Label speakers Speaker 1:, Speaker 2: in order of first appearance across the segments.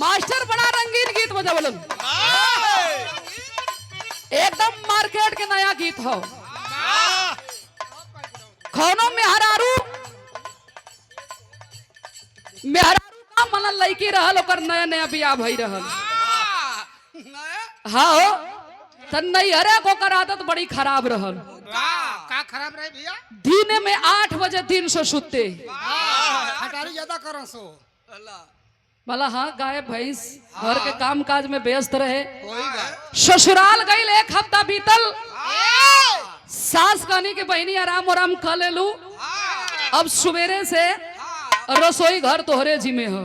Speaker 1: Master बड़ा रंगीन गीत बजावलन, एकदम मार्केट के नया गीत हो। खौनो मेहरारू का मन लड़की रहल, ओकर नया नया बियाह भई रहल। हाँ हो त नैहरे को कर आदत बड़ी खराब रहल।
Speaker 2: का खराब रहे भैया?
Speaker 1: दिन में 8 बजे दिन से सुते।
Speaker 2: हटारी ज्यादा करो सो
Speaker 1: भला हाँ गाय भैंस घर के काम काज में व्यस्त रहे।
Speaker 2: वही गा
Speaker 1: ससुराल गई 1 हफ्ता बीतल। सास कहनी की बहनी आराम आराम कर ले लू, अब सवेरे से रसोई घर तोहरे जिम्मे हो।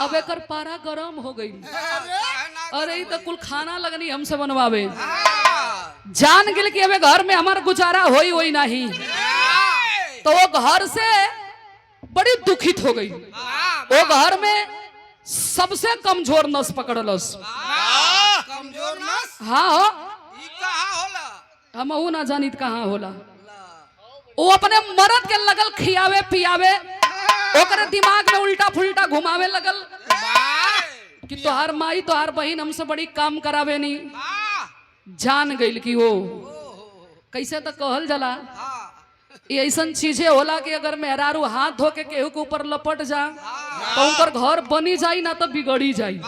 Speaker 1: अब एकर पारा गरम हो गई। अरे तो कुल खाना लगनी हमसे बनवावे। जान गिल कि अबे घर में हमारा गुजारा होई होई नहीं, तो वो घर से बड़ी दुखित हो गई। वो घर में सबसे कमजोर नस पकड़लस।
Speaker 2: कमजोर नस
Speaker 1: हाँ हो,
Speaker 2: ई कहां होला?
Speaker 1: हम ऊ ना जानित कहाँ होला। वो अपने मर्द के लगल खियावे पियावे, ओकरे दिमाग में उल्टा फुल्टा घुमावे लगल कि तोहार माई तोहार बहन हमसे बड़ी काम करावे नहीं। जान गई कि वो कैसे तो कहल जला, ये ऐसा चीजें होला कि अगर मेहरारू हाथ धो के केहू के ऊपर लपट जा तो उनकर घर बनी जाई ना तो बिगड़ी जाई।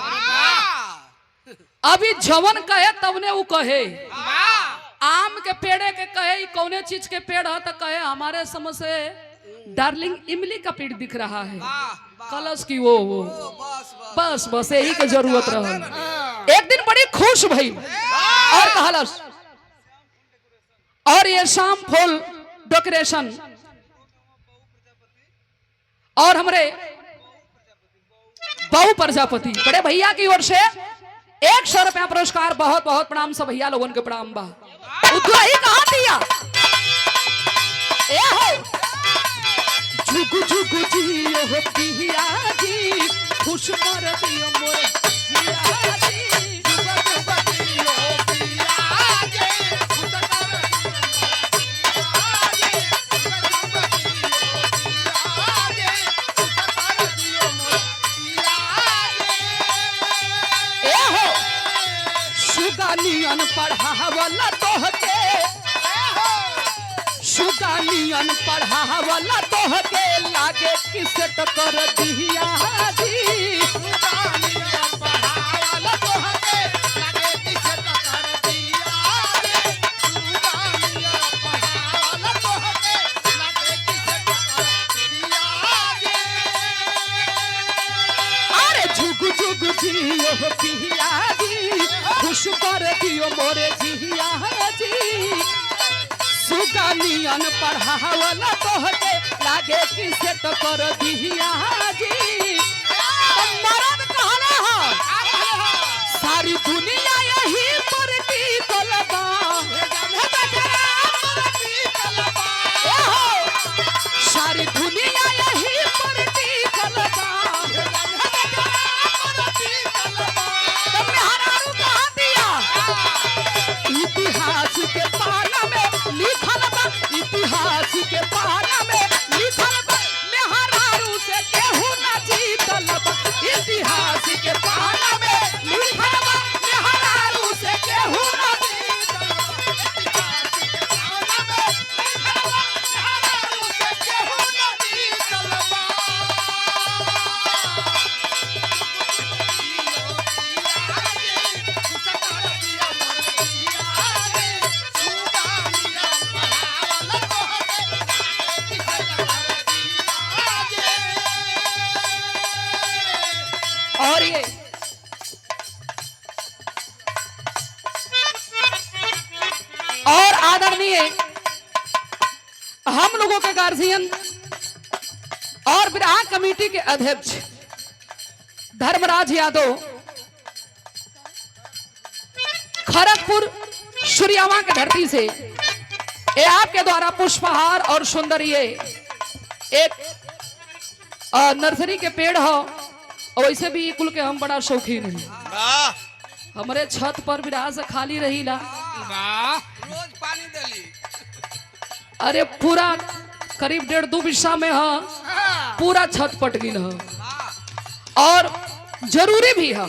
Speaker 1: अभी जवन कहे तवने वो कहे। आम के पेड़े के कहे कौने चीज के पेड़ है तो कहे हमारे समझ से डार्लिंग इमली का पेड़ दिख रहा है। कलश की वो बस बस यही के जरूरत रहा। एक दिन बड़ी खुश भई और कहलस, और ये शाम फुल डेकोरेशन और हमरे बहु प्रजापति बड़े भैया की ओर से 100 रुपया पुरस्कार। बहुत बहुत प्रणाम सब भैया लोगन के प्रणाम बा। उतना ही कहा दिया ए हो झुगु झुगु जियो हो पिया जी, खुश कर दियो मोर जिया जी। झुगु झुगु जियो हो पिया जी, खुश कर दियो मोर जिया जी। ए हो सुगानियन पढ़ावला तोहके, सुगानियन पढ़ावला तोहके लागे किसे तो कर दिया जी। सुगानियन पढ़ावला तोहके लागे किसे तो कर दिया जी। सुगानियन पढ़ावला तोहके लागे किसे तो कर दिया जी। अरे झुगु झुगु जियो हो पिया जी, खुश कर दियो मोरे जिया जी। सुगानियन पढ़ावला तोहके लागे किसे तो कर दिया जी। मरद कहले हो सारी दुनिया यही पर टिकल बा। सारी दुनिया यही पर टिकल बा। इतिहास के पाना में लिखल बा, इतिहास के पाना में लिखल बा, मेहरारू से केहू ना जीतल बा। इतिहास के पाना में लिखल बा, मेहरारू से केहू ना जीतल बा। इतिहास के पाना में लिखल बा, मेहरारू से केहू ना जीतल बा। और ये और आदरणीय हम लोगों के गार्जियन और विराह कमेटी के अध्यक्ष धर्मराज यादव खड़गपुर सूर्यावा की धरती से ये आपके द्वारा पुष्पहार और सुंदर ये एक नर्सरी के पेड़ हो। और वैसे भी कुल के हम बड़ा शौकीन हैं। हमारे छत पर विराह से खाली रही ला,
Speaker 2: रोज पानी दली।
Speaker 1: अरे पूरा करीब 1.5-2 बिस्सा में है, पूरा छत पट गिल है। और जरूरी भी है।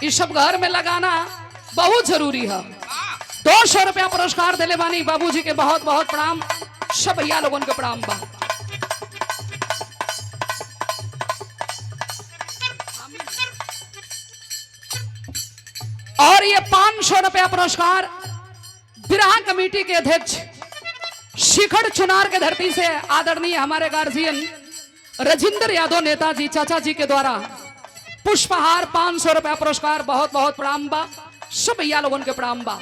Speaker 1: इस सब घर में लगाना बहुत जरूरी है। 200 रुपया पुरस्कार दिले बानी बाबूजी के बहुत बहुत प्रणाम। सब भैया लोगों के प्रणाम बा। और ये 500 रुपया पुरस्कार विराह कमेटी के अध्यक्ष शिखर चुनार के धरती से आदरणीय हमारे गार्जियन राजेंद्र यादव नेताजी चाचा जी के द्वारा पुष्पहार 500 रुपया पुरस्कार। बहुत बहुत प्रणाम बा। सब भैया लोगों के प्रणाम बा।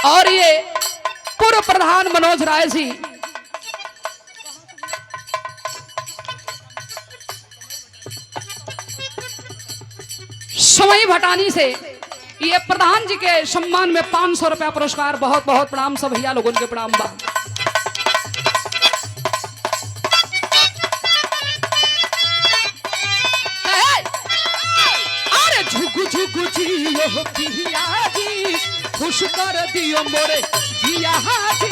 Speaker 1: और ये पूर्व प्रधान मनोज राय जी समय भटानी से ये प्रधान जी के सम्मान में 500 रुपया पुरस्कार। बहुत बहुत प्रणाम। सब भैया लोगों के प्रणाम बा। अरे झुगु झुगु जियो पिया जी खुश कर दियो मोरे जिया जी।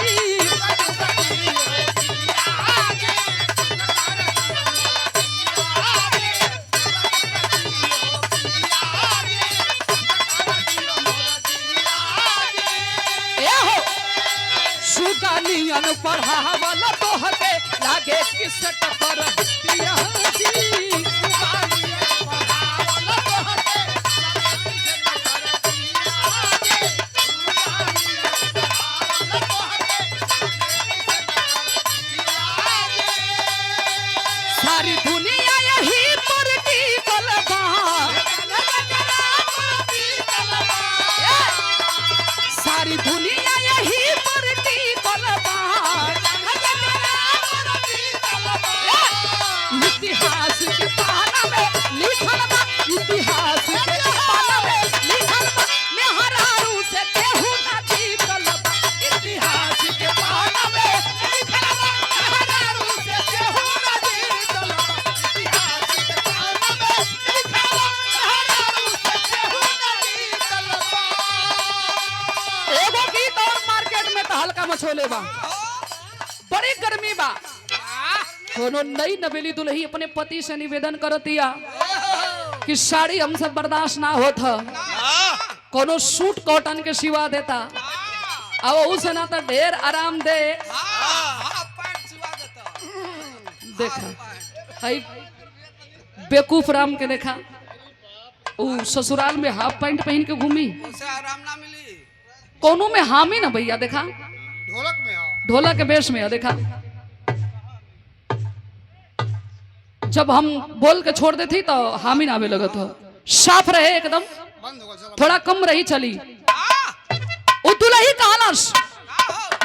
Speaker 1: सुगानियन पढ़ावल तोहके लागे किस टकर दिया जी। सुगानियन पढ़ावल तोहके लागे किस टकर दिया जी। सुगानियन पढ़ावल तोहके लागे किस टकर दिया जी। सारी दुनिया यही पर टिकल बा। सारी दुनिया यही पर इतिहास के पाना में लिखल बा। इतिहास के पाना में लिखल बा। मेहरारू से केहू ना जीतल बा। इतिहास के पाना में लिखल बा। मेहरारू से केहू ना जीतल बा। इतिहास के पाना में लिखल बा। मेहरारू से केहू ना जीतल बा। एगो गीत और मार्केट में तो हल्का मचोले बा। बड़ी गर्मी बा। कोनो नई नवेली दुल्ही अपने पति से निवेदन करतिया कि साड़ी हमसे बर्दाश्त ना होत है, कोनो सूट कॉटन के सिवा देता। अब उसे ना तो ढेर आराम दे। देखा है बेकूफ राम के देखा उ ससुराल में हाफ पैंट पहन के घूमी।
Speaker 2: उसे आराम ना मिली।
Speaker 1: कोनो में हामी ना भैया। देखा
Speaker 2: ढोलक में हो।
Speaker 1: ढोलक के बेस में है। देखा जब हम बोल के छोड़ देती तो हामी ना आवे लगत हो। साफ रहे एकदम। थोड़ा कम रही चली। उ दुल्ही कहलस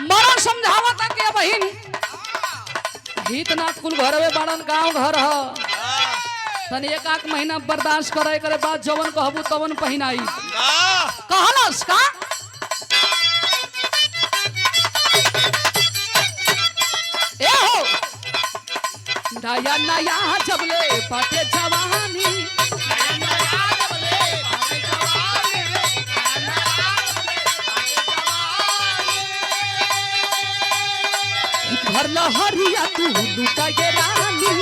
Speaker 1: मरा समझावा था के बहिन हित नाथ कुल घर में बाड़न गांव घर ह तनी एक आक महीना बर्दाश्त करे करे बाद जवन कहबू तवन पहिनाई। कहलस का ए हो नया नया जबले बाटे जवानी। घर लहरिया तू लुटा के रानी।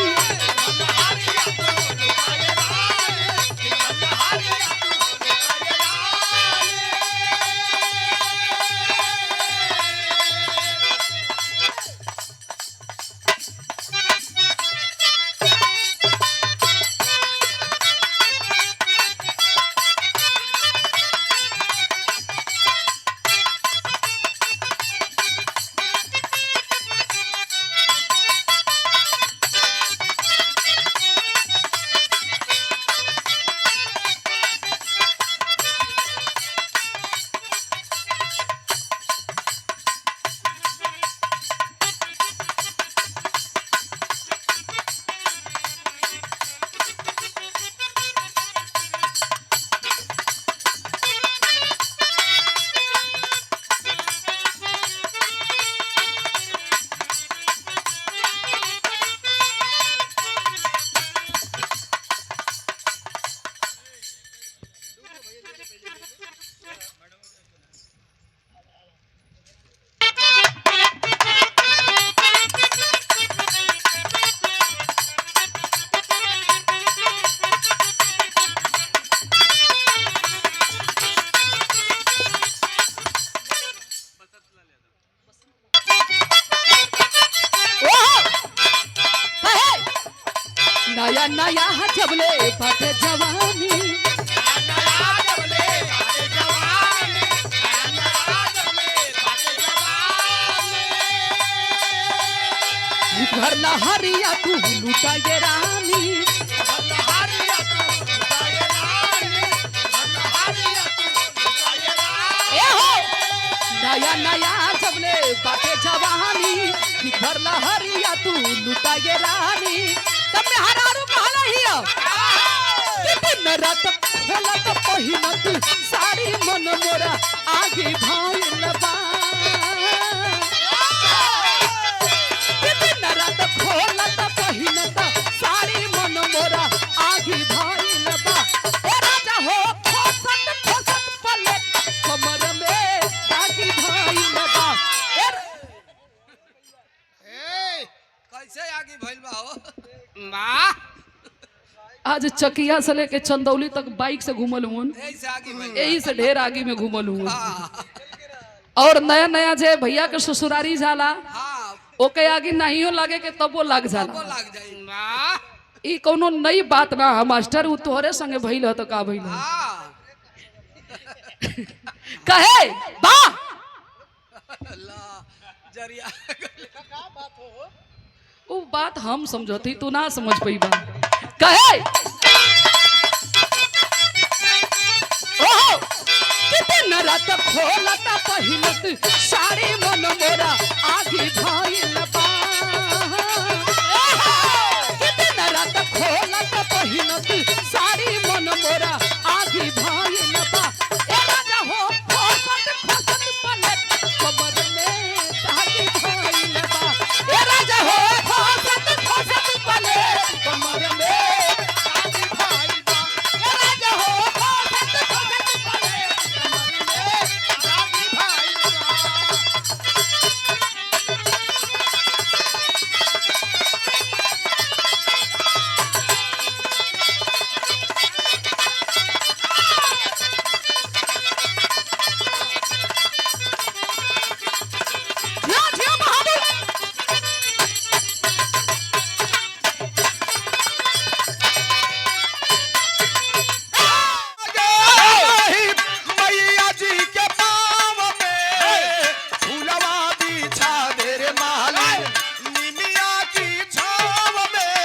Speaker 1: नया नया जबले बाटे जवानी घर लहरिया तू लुटा ये रानी ए हो नया नया जबले बाटे जवानी घर लहरिया तू लुटा ये रानी तब में हरारू कहला हिया दिन रात खोलत पहिनत साड़ी मन मोरा आगे भाई लबा रात खोलत पहिनत साड़ी मन मोरा आगी भइल बा ए राजा हो खोसत खोसत पले कमर में आगी भइल बा
Speaker 2: कैसे आगे भइल बा हो मां
Speaker 1: आज चकिया से लेके चंदौली तक बाइक से घूमल हूं
Speaker 2: ऐसे आगे भइल
Speaker 1: यही से ढेर आगे में घूमल हूं और नया नया जे भैया के ससुरारी जाला
Speaker 2: हां
Speaker 1: ओके आगे नहीं लगे के तबो लग जाला
Speaker 2: वो लग जाई मां
Speaker 1: ई कोनो नई बात ना है मास्टर उ तोहरे संगे भइल ह तो का भइल
Speaker 2: हां
Speaker 1: कहे बा
Speaker 2: अल्लाह जरिया का बात हो
Speaker 1: वो बात हम समझती तू ना समझ पाई बा कहे ओहो कितना रात खोलत पहिनत साड़ी मन मोरा आगे भइल बा कितना रात खोलत पहिनत साड़ी मन मोरा आगे भइल बा ए राजा हो खोसत खोसत पलट कमर में आगे भइल बा ए राजा हो खोसत खोसत पलट कमर में आगे भइल बा ए राजा हो खोसत खोसत पलट कमर में आगे भइल बा
Speaker 3: मैया जी के पाँव में फूलवा बिछा दे रे मालिन निमिया की छाव में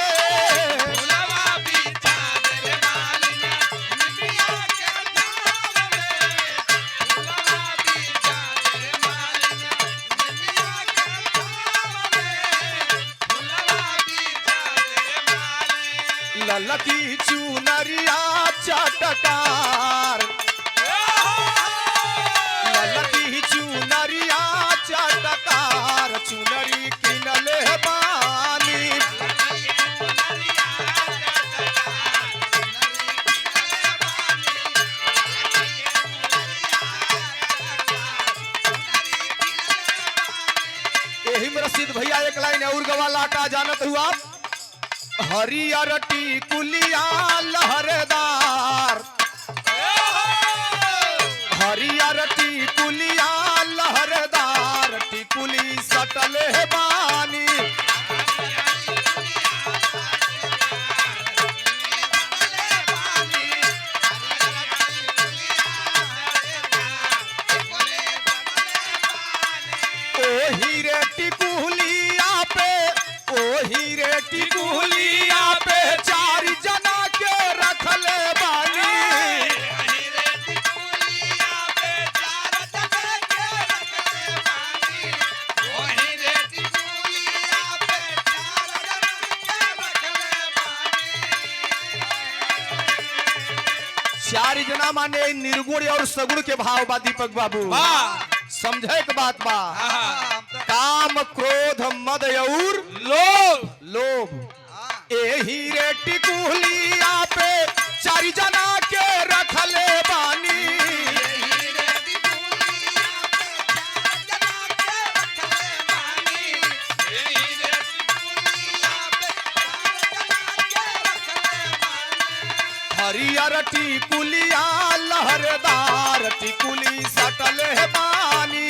Speaker 3: फूलवा बिछा दे रे मालिन निमिया के छाव में फूलवा बिछा दे रे मालिन निमिया के छाव में फूलवा बिछा दे रे मालिन ललकी चुनरिया चटकार ललकी चुनरिया चटकार चुनरी किनले बानी यही में रशीद भैया एक लाइन और गवाला का जानत हुआ हरियर टिकुलिया लहरदार हरियर टिकुलिया लहरदार टिकुली सटले बानी ओही रे टिकुलिया पे ओही रे टिकुलिया पे चार जना के रखले बानी चार जना माने निर्गुण और सगुण के भाव बा दीपक बाबू समझे के बात बा काम क्रोध मद और लोभ एही रे टिकुलिया पे चार जना के रखले बानी हरियर टिकुलिया लहरदार टिकुली सटल है बानी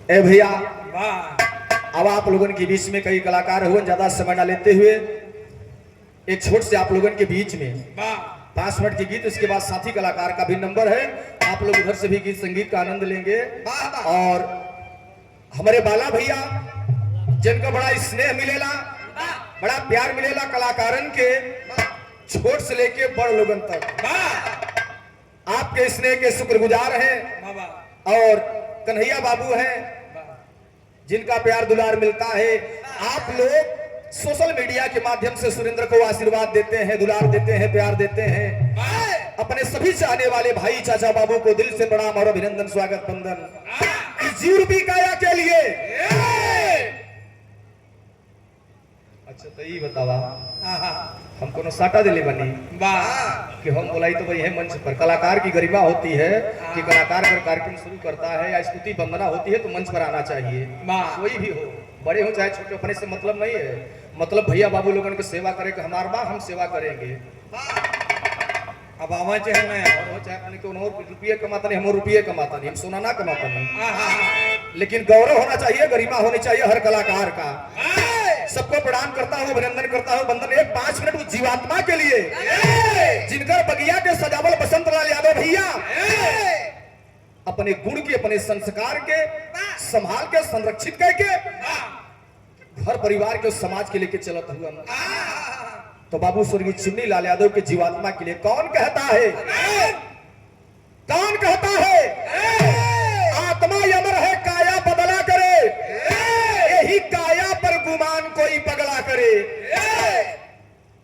Speaker 3: ए भैया
Speaker 2: वाह
Speaker 3: अब आप लोगों के बीच में कई कलाकार हुए, ज्यादा समय न लेते हुए एक छोट से आप लोगों के बीच में
Speaker 2: वाह
Speaker 3: 5 मिनट के गीत, उसके बाद साथी कलाकार का भी नंबर है, आप लोग उधर से भी गीत संगीत का आनंद लेंगे। और हमारे बाला भैया जिनका बड़ा स्नेह मिलेला, बड़ा प्यार मिलेला कलाकारन के, छोट से लेके बड़ लोगन तक आपके स्नेह के शुक्रगुजार हैं। और कन्हैया बाबू हैं जिनका प्यार दुलार मिलता है। आप लोग सोशल मीडिया के माध्यम से सुरेंद्र को आशीर्वाद देते हैं, दुलार देते हैं, प्यार देते हैं। अपने सभी चाहने वाले भाई चाचा बाबू को दिल से प्रणाम और अभिनंदन, स्वागत बंदन इस जीव रूपी काया के लिए। अच्छा तो ये बतावा हमको न साटा दिले बनी कि हम बोलाई तो भाई है मंच पर कलाकार की गरिमा होती है कि कलाकार अगर कार्यक्रम शुरू करता है या स्तुति वंदना होती है तो मंच पर आना चाहिए। कोई भी हो, बड़े हो चाहे छोटे, अपने से मतलब नहीं है, मतलब भैया बाबू लोगों की सेवा करे कि हमारे माँ हम सेवा करेंगे।
Speaker 2: अब आवा चाहे मैं
Speaker 3: और चाहे अपने को रुपये कमाता नहीं, हम रुपये कमाता नहीं, हम सोना ना कमाता नहीं, लेकिन गौरव होना चाहिए, गरिमा होनी चाहिए हर कलाकार का। सबको प्रणाम करता हूँ, अभिनंदन करता हूँ, बंदन एक 5 मिनट उस जीवात्मा के लिए जिनकर बगिया के सजावल बसंत लाल यादव भैया अपने गुण के, अपने संस्कार के संभाल के संरक्षित करके घर परिवार के समाज के लेके चलत हुआ। तो बाबू स्वर्गीय चुन्नी लाल यादव के जीवात्मा के लिए कौन कहता है, कौन कहता है आत्मा अमर है काया बदला करे, यही काया पर गुमान कोई पगला करे।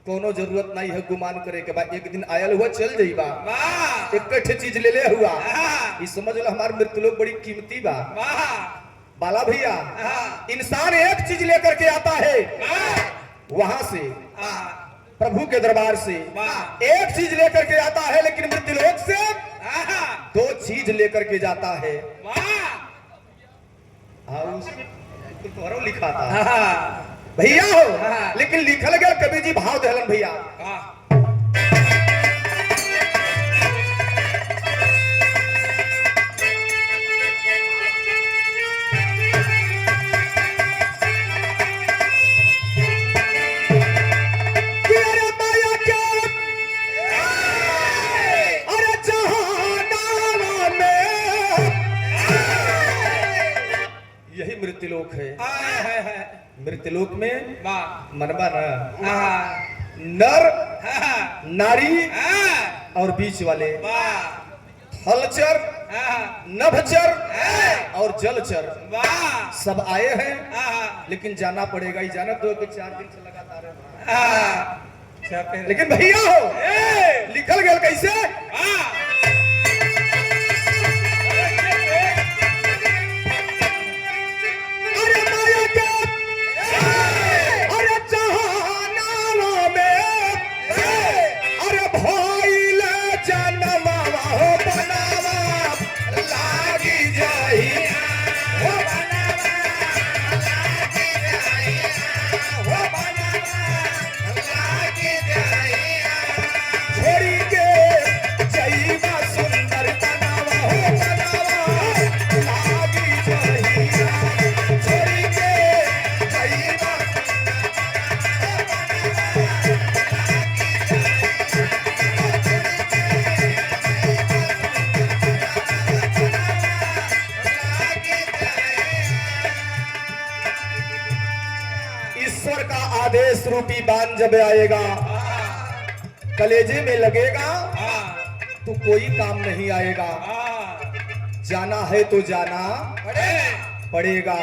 Speaker 3: कोनो जरूरत नहीं है गुमान करे के बाद, एक दिन आयल हुआ चल जाइबा, इकट्ठे चीज ले ले हुआ, ये समझ लो हमारे मृत्यु लोग बड़ी कीमती बा। बाला भैया इंसान एक चीज लेकर के आता है वहां से, प्रभु के दरबार से एक चीज लेकर के आता है, लेकिन मृत्यु लोक से 2 चीज लेकर के जाता है। तो लिखा था भैया हो, लेकिन लिखल गया कबीर जी भाव दहलन भैया। यही मृत्युलोक है। मृत्युलोक में मनवा नर नारी और बीच वाले थलचर नभचर और जलचर सब आए हैं, लेकिन जाना पड़ेगा ही, जाना 2 से 4 दिन से लगातार है। लेकिन भैया हो लिखल गया कैसे, ईश्वर का आदेश रूपी बाण जब आएगा, कलेजे में लगेगा तो कोई काम नहीं आएगा। जाना है तो जाना पड़ेगा,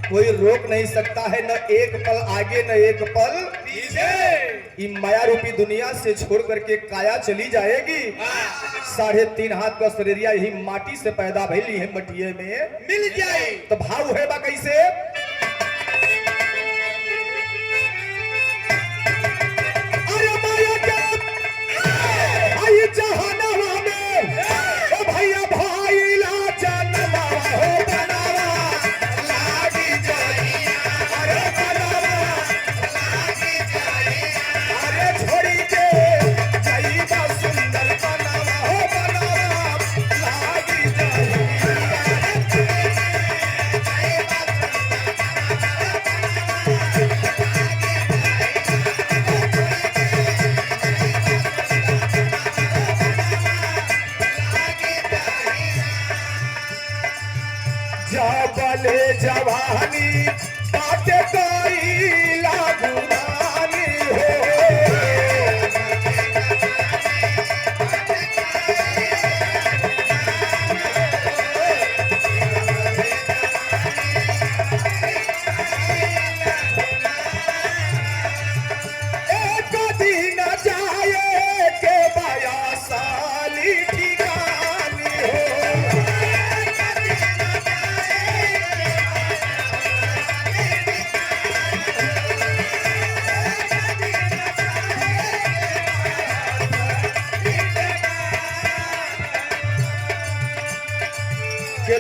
Speaker 3: कोई रोक नहीं सकता है, न एक पल आगे न एक पल पीछे। माया रूपी दुनिया से छोड़ करके काया चली जाएगी। 3.5 हाथ का शरीरिया यही माटी से पैदा भइली है, मटिये में मिल जाए। तो भाव है बा कैसे,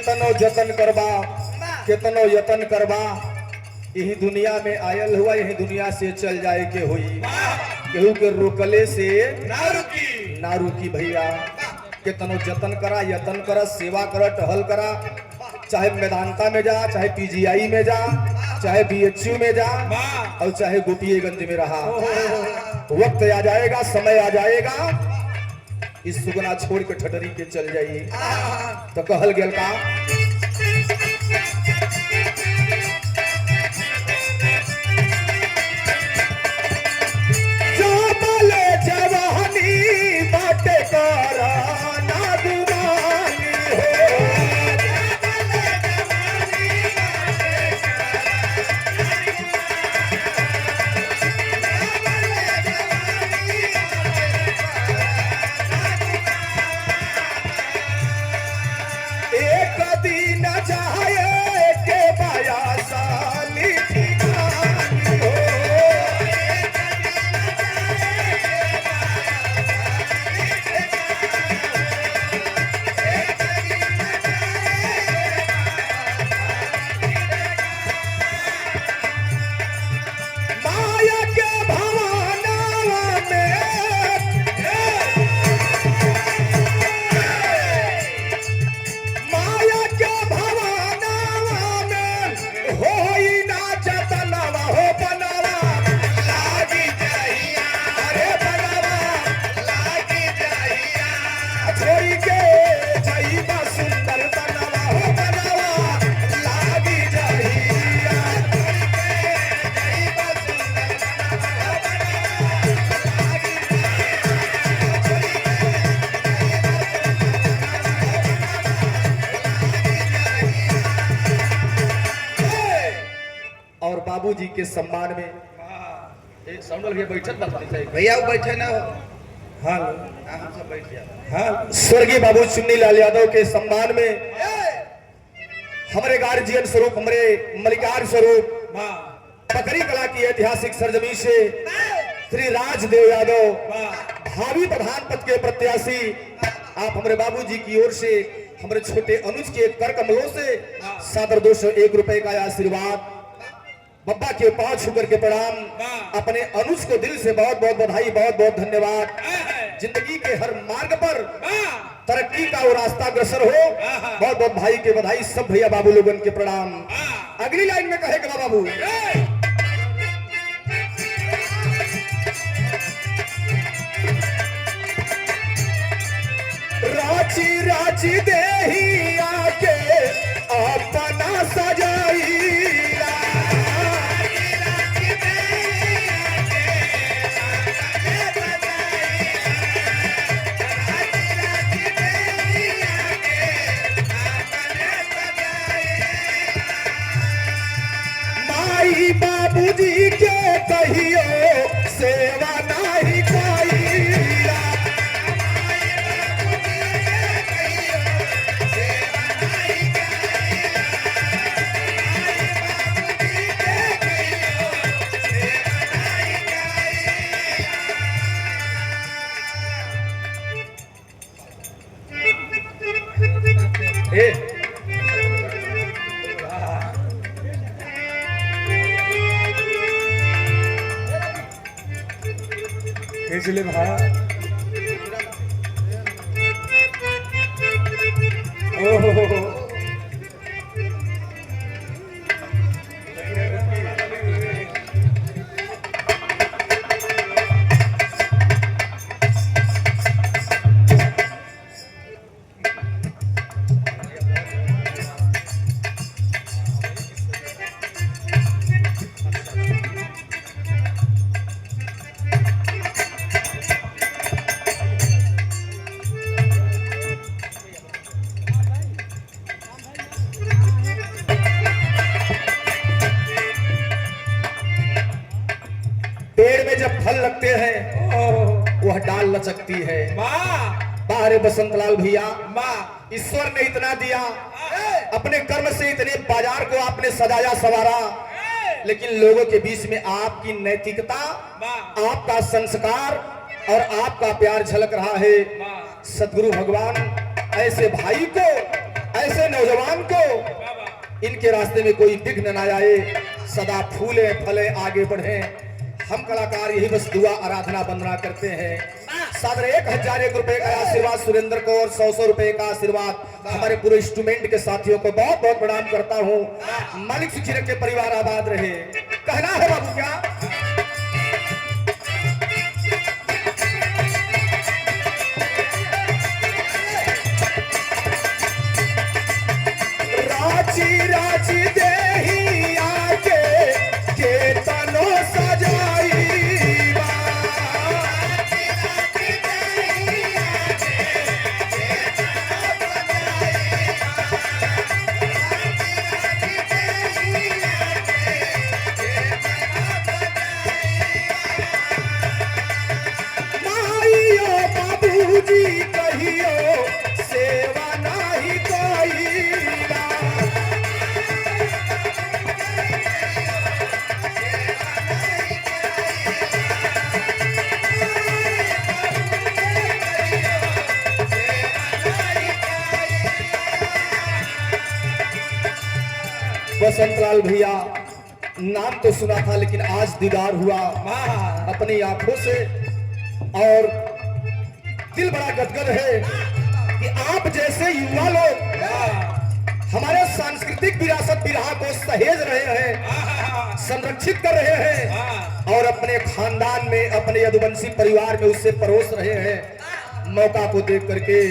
Speaker 3: केतनो जतन करबा केतनो यतन करबा यही दुनिया में आयल हुआ यही दुनिया से चल जाए के हुई केहू के रोकले से ना रुकी भैया केतनो जतन करा यतन करा सेवा करा टहल करा चाहे मैदानता में जा चाहे पीजीआई में जा चाहे बीएचयू में जा और चाहे गोपीगंज में रहा वक्त आ जाएगा समय आ जाएगा इस सुगना छोड़ के ठटरी के चल जाइए तो कहल गेल का जवानी बाटे करा ना गुमानी हो एक दिन चाहे के पाया साली ठिकानी हो माया के भवानावा में माया के भवानावा में होई ना जतनवा हो बनावा लागी जाइया अरे बनावा लागी जाइया छोड़ी के जाइबा सुंदर बनावा हो बनावा लागी जाइया और बाबूजी के सम्मान में एक साउंडल के बैठक बतानी चाहिए
Speaker 2: भैया वो बैठे ना हो
Speaker 3: हाँ
Speaker 2: हम सब बैठ जाए
Speaker 3: हाँ स्वर्गीय बाबू चुन्नी लाल यादव के सम्मान में हमारे गार्जियन स्वरूप हमारे मलिकार स्वरूप पकड़ी कला की ऐतिहासिक सरजमी से श्री राजदेव यादव भावी प्रधान पद के प्रत्याशी आप हमारे बाबूजी की ओर से हमारे छोटे अनुज के कर कमलों से सादर 201 रुपए का आशीर्वाद बब्बा के पांव छूकर के प्रणाम अपने अनुज को दिल से बहुत बहुत बधाई बहुत बहुत धन्यवाद जिंदगी के हर मार्ग पर तरक्की का वो रास्ता अग्रसर हो बहुत बहुत भाई के बधाई सब भैया बाबू लोगन के प्रणाम अगली लाइन में कहेगा बाबू राची राची देही आके अपना सजाई माई बाबूजी के कहियो सेवा नहीं कोई इसलिए भाई ओहो पेड़ में जब फल लगते हैं वह डाल लचकती है बाहर बसंतलाल भैया ईश्वर ने इतना दिया अपने कर्म से इतने बाजार को आपने सजाया सवारा लेकिन लोगों के बीच में आपकी नैतिकता आपका संस्कार और आपका प्यार झलक रहा है। सदगुरु भगवान ऐसे भाई को ऐसे नौजवान को इनके रास्ते में कोई विघ्न न आए, सदा फूले फले आगे बढ़े। हम कलाकार यही बस दुआ आराधना वंदना करते हैं। सादर 1001 रुपए का आशीर्वाद सुरेंद्र को और 100 रुपए का आशीर्वाद हमारे पूरे इंस्ट्रूमेंट के साथियों को बहुत बहुत प्रणाम करता हूँ। मालिक सुखी रखे, परिवार आबाद रहे। कहना है बाबू क्या? राची राची देही आके के तनो सजाई बाबूजी कहियो सेवा नहीं कोई। बसंतलाल भैया नाम तो सुना था, लेकिन आज दीदार हुआ अपनी आंखों से और दिल बड़ा गदगद है कि आप जैसे युवा लोग हमारे सांस्कृतिक विरासत बिरहा को सहेज रहे हैं, संरक्षित कर रहे हैं और अपने खानदान में, अपने यदुवंशी परिवार में उससे परोस रहे हैं। मौका को देख करके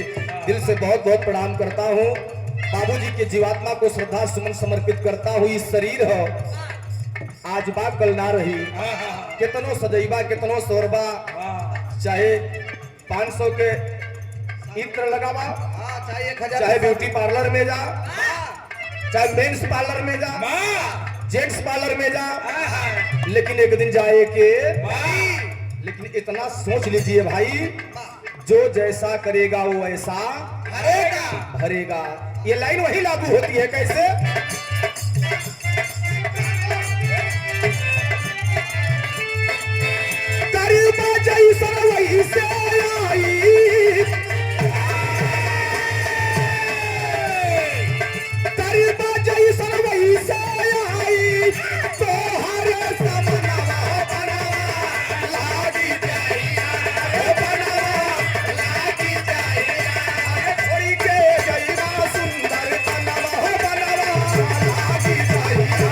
Speaker 3: दिल से बहुत बहुत प्रणाम करता हूँ। बाबूजी के जीवात्मा को श्रद्धा सुमन समर्पित करता हूँ। इस शरीर हो आज बा कल ना रही, कितनो सदैवा कितनो सौरबा, चाहे 500 के इत्र लगावा, चाहे ब्यूटी पार्लर में जा, चाहे मेंस पार्लर में जा, जेंट्स पार्लर में जा, लेकिन एक दिन जाए के, लेकिन इतना सोच लीजिए भाई, जो जैसा करेगा वो ऐसा भरेगा। ये लाइन वही लागू होती है। कैसे? करीबा जैसा वही से आई, करीबा जैसा वही से आई, तो हर समनवा लागी जाइया, बनवा लागी जाइया, छोड़ी के गईना सुंदर बनवा लागी जाइया।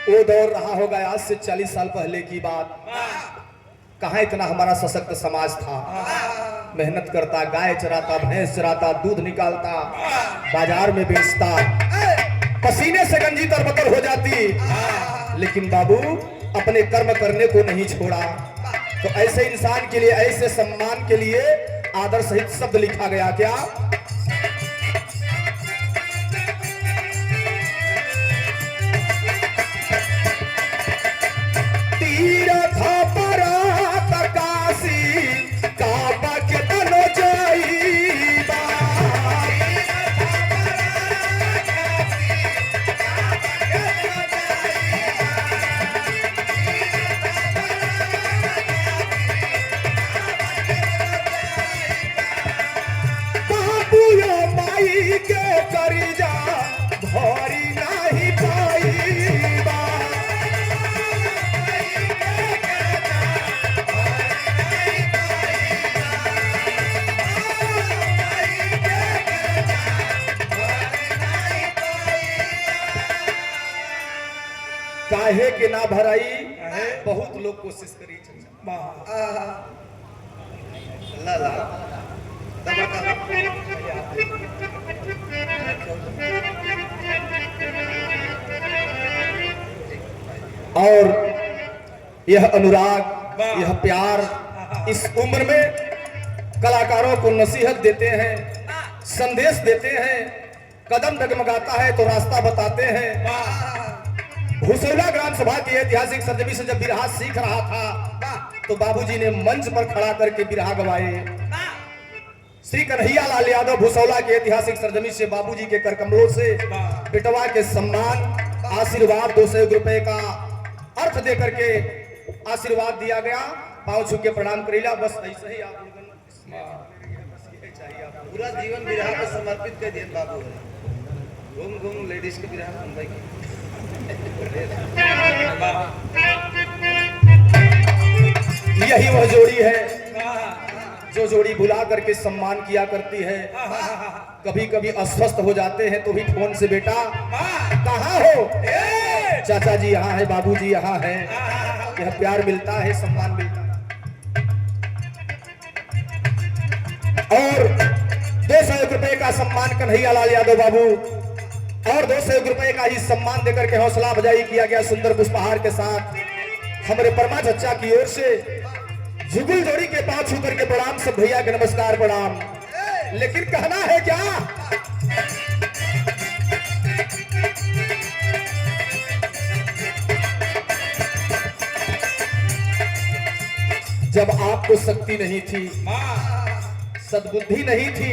Speaker 3: वो दौर रहा होगा आज से 40 साल पहले की बात। कहाँ इतना हमारा सशक्त समाज था। मेहनत करता, गाय चराता, भैंस चराता, दूध निकालता, बाजार में बेचता, पसीने से गंजी तरबतर हो जाती, लेकिन बाबू अपने कर्म करने को नहीं छोड़ा। तो ऐसे इंसान के लिए, ऐसे सम्मान के लिए आदर सहित शब्द लिखा गया। क्या? तीर्थ परात काशी काबा के तनो जाइबा, बाबू यो माई के करी जा भरी नहीं पाईबा। काहे के ना भराई, बहुत लोग कोशिश करी। ला ला और यह अनुराग, यह प्यार इस उम्र में कलाकारों को नसीहत देते हैं, संदेश देते हैं। कदम डगमगाता है तो रास्ता बताते हैं। भूसौला ग्राम सभा की ऐतिहासिक सरजमी से जब बिरहा सीख रहा था तो बाबूजी ने मंच पर खड़ा करके बिरहा गवाए। श्री कन्हैया लाल यादव भूसौला की ऐतिहासिक सरजमी से बाबूजी के करकमलों से बेटवा के सम्मान आशीर्वाद 200 रुपए का अर्थ दे करके आशीर्वाद दिया गया। पाँव छू के प्रणाम करेला। बस ऐसे ही आप
Speaker 4: पूरा जीवन विराह को समर्पित कर दिए बाबू। घूम घूम लेडीज के विराह मुंबई की।
Speaker 3: यही वह जोड़ी है जो जोड़ी बुला करके सम्मान किया करती है। कभी कभी अस्वस्थ हो जाते हैं तो भी फोन से बेटा कहाँ हो, चाचा जी यहाँ है, बाबूजी यहाँ है। यह प्यार मिलता है, सम्मान मिलता है। और 200 रुपए का सम्मान कन्हैया लाल यादव बाबू और 200 रुपए का ही सम्मान देकर के हौसला अफजाई किया गया सुंदर पुष्पहार के साथ। हमारे परमा चचा की ओर से जुगुल जोड़ी के पांव छू करके प्रणाम। सब भैया के नमस्कार प्रणाम। लेकिन कहना है क्या, जब आपको शक्ति नहीं थी, सद्बुद्धि नहीं थी,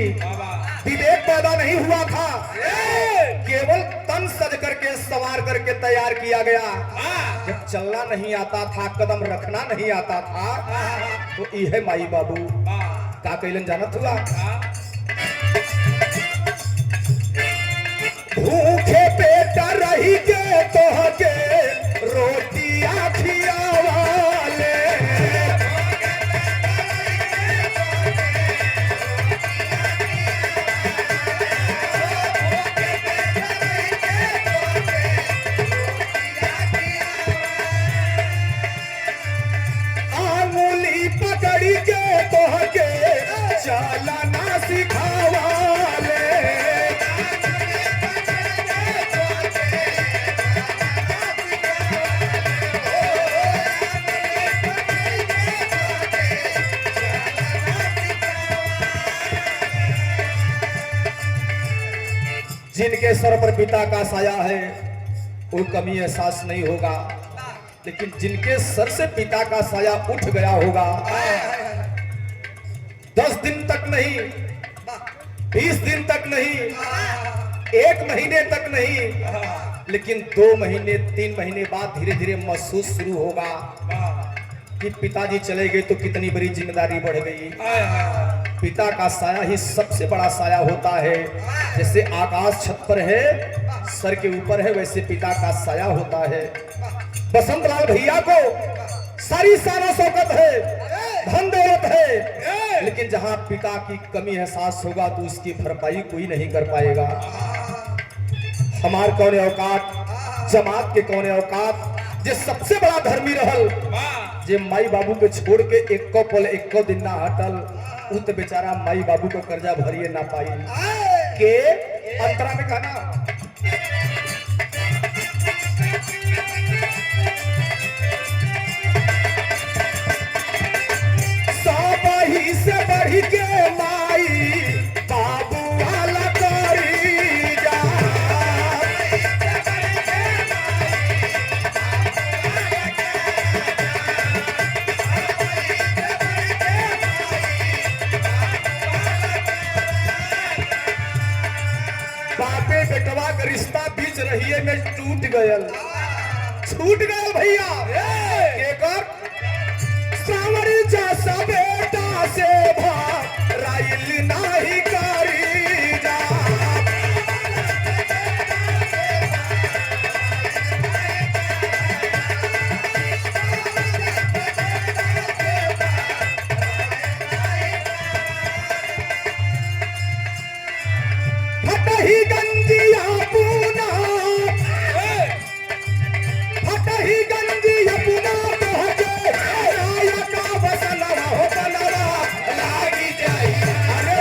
Speaker 3: विवेक पैदा नहीं हुआ था, केवल तन सज करके सवार करके तैयार किया गया। जब चलना नहीं आता था, कदम रखना नहीं आता था, तो यह माई बाबू का कैलन जानत हुआ। भूखे पेट रही के तोहके रोटियां खियावाले, पकड़ी के तोहके चलना सिखावाले। जिनके सर पर पिता का साया है वो कमी एहसास नहीं होगा, लेकिन जिनके सर से पिता का साया उठ गया होगा, 10 दिन तक नहीं, 20 दिन तक नहीं, 1 महीने तक नहीं, लेकिन 2 महीने 3 महीने बाद धीरे धीरे महसूस शुरू होगा कि पिताजी चले गए तो कितनी बड़ी जिम्मेदारी बढ़ गई। पिता का साया ही सबसे बड़ा साया होता है। जैसे आकाश छत पर है, सर के ऊपर है, वैसे पिता का साया होता है। बसंत लाल भैया को सारी शान शौकत है, धन दौलत है, लेकिन जहां पिता की कमी एहसास होगा तो उसकी भरपाई कोई नहीं कर पाएगा। हमार कौन औकात, जमात के कौन औकात, जे सबसे बड़ा धर्मी रहल, जे माई बाबू के छोड़ के एको पल एको दिन ना हटल, उ तो बेचारा माई बाबू को कर्जा भरिए ना पाई के अंतरा में कहना। ही से बढ़ी के माई बाबू वाला करी जा, बापे बेटवा का रिश्ता बीच रहिए में टूट गयल, छूट गयल भैया। सावरी जैसा बेटा से राइल नहीं करी जा, फटही गंजिया पूना, फटही गंजिया पूना बसनवा हो बनवा लागी जाई। अरे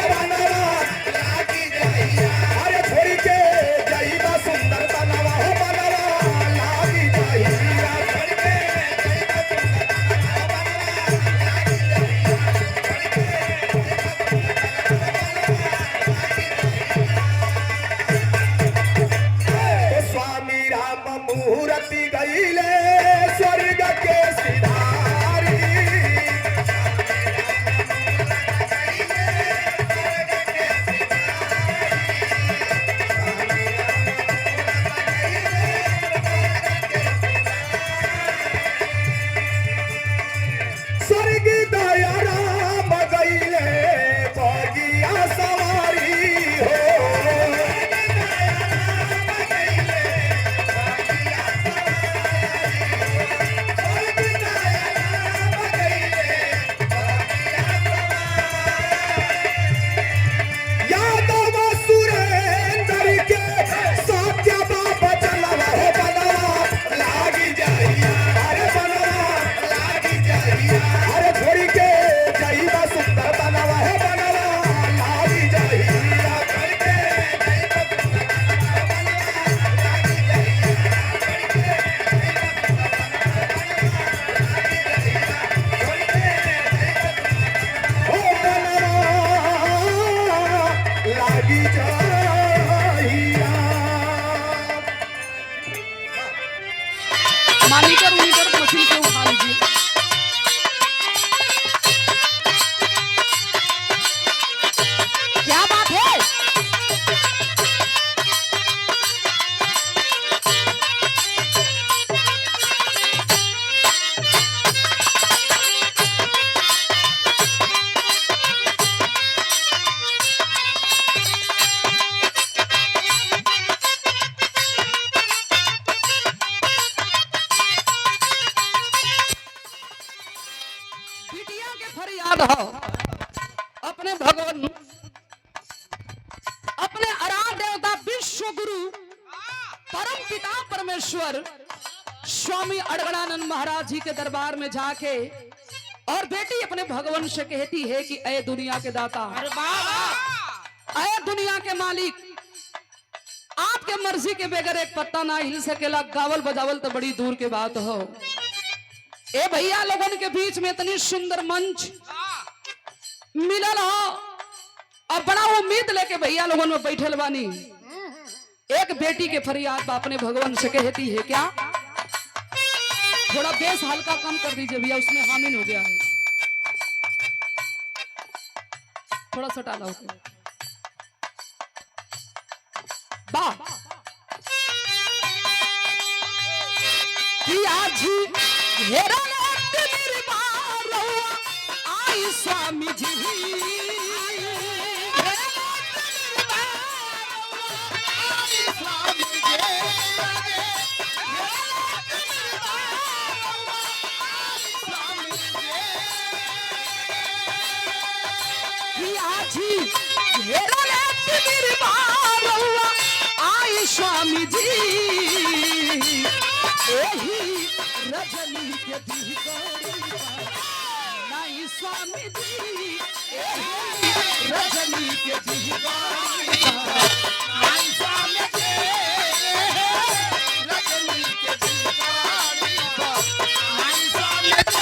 Speaker 1: फरियाद हो अपने भगवान, अपने आराध्य देवता विश्व गुरु परम पिता परमेश्वर स्वामी अड़गड़ानंद महाराज जी के दरबार में जाके और बेटी अपने भगवान से कहती है कि ऐ दुनिया के दाता, ऐ दुनिया के मालिक, आपके मर्जी के बगैर एक पत्ता ना हिल सकेला, गावल बजावल तो बड़ी दूर के बात हो। ए भैया लोगन के बीच में इतनी सुंदर मंच मिलल हो और बड़ा उम्मीद लेके भैया लोगन में बैठल बानी। एक बेटी के फरियाद अपने भगवान से कहती है क्या, थोड़ा बेस हल्का कम कर दीजिए भैया, उसमें हामिल हो गया है, थोड़ा सा टाला हो गया। वाह कि आज घेरा मेरी बारौआ आई स्वामी जी, स्वामी जी एही रजनी के दिहकारी नहीं स्वामी जी, एही रजनी के दिहकारी नहीं स्वामी जी, रजनी के दिहकारी नहीं स्वामी जी।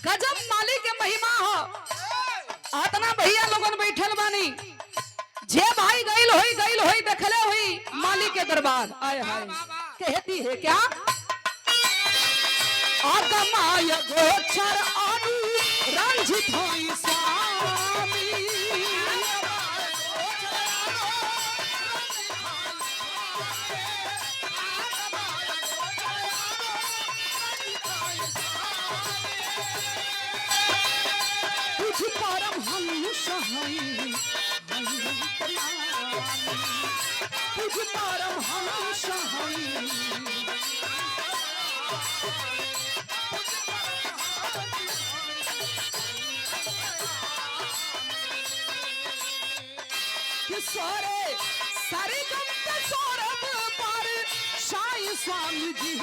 Speaker 1: गजब माली के महिमा हो। आतना भैया लोगन बैठल बानी, जे भाई गइल होई देखले हुई माली के दरबार आए हाय, कहती है क्या, आगमाय गोचर अनु रंजित होई स्वामी, परमहंस हई तुझ परमहंस हई, सोरे सारे गम के सौरभ पर साईं स्वामी जी,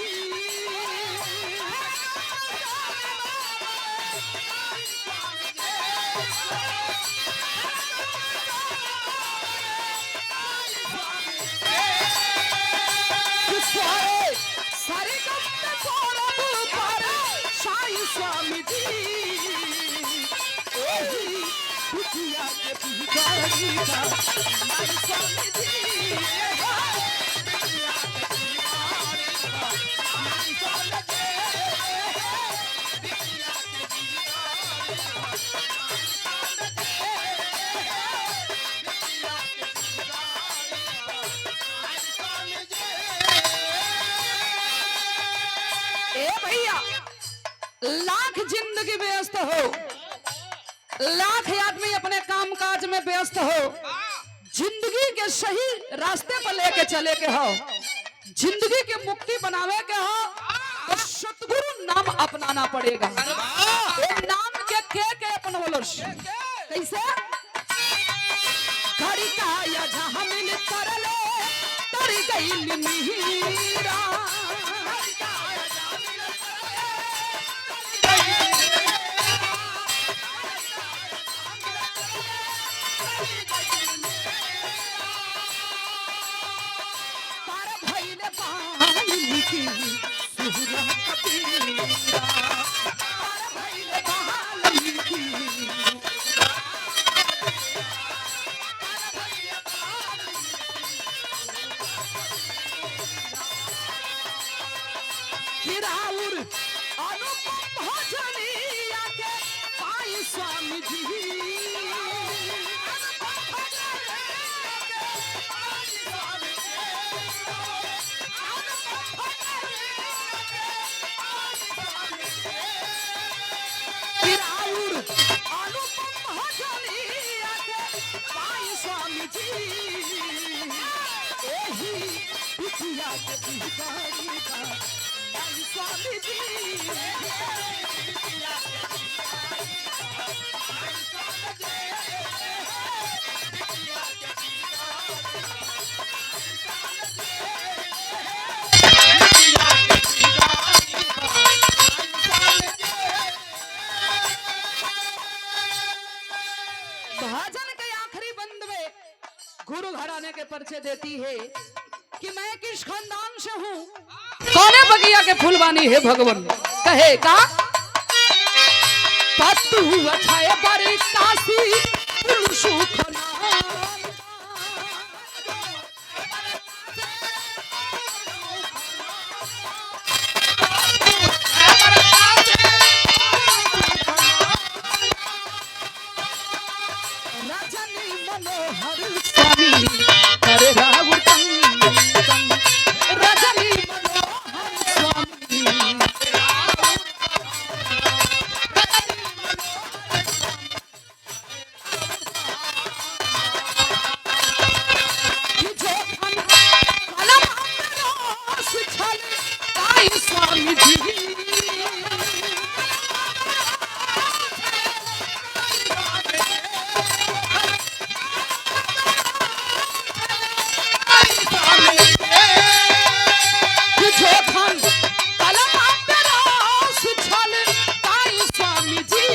Speaker 1: सारे गम के सौरभ पर साईं स्वामी जी, एही दुनिया के भिखारी का नहीं स्वामी जी, लाख जिंदगी व्यस्त हो, लाख आदमी अपने काम काज में व्यस्त हो, जिंदगी के सही रास्ते पर लेके चले के हो, जिंदगी के मुक्ति बनावे के हो तो सतगुरु नाम अपनाना पड़ेगा। नाम के अपन बोलो कैसे, घड़ी का या जहां मिल तरले तरी गई मीरा, राउर अनुपम भजनिया के पाई स्वामी जी राउर अनुपम भजनिया के पाई स्वामी जी एही पिछिया के भिखारी का पाई स्वामी जी भजन के आखिरी बंद में गुरु घराने के परिचय देती है कि मैं किस खानदान से हूँ कौने बगिया के फूलवानी है भगवान कहे का पत्तू अछाए पर काशी फूल सुखना रजनी मनोहर स्वामी करे राहुल रजनी मनोहर स्वामी स्वामी जी स्वामी जी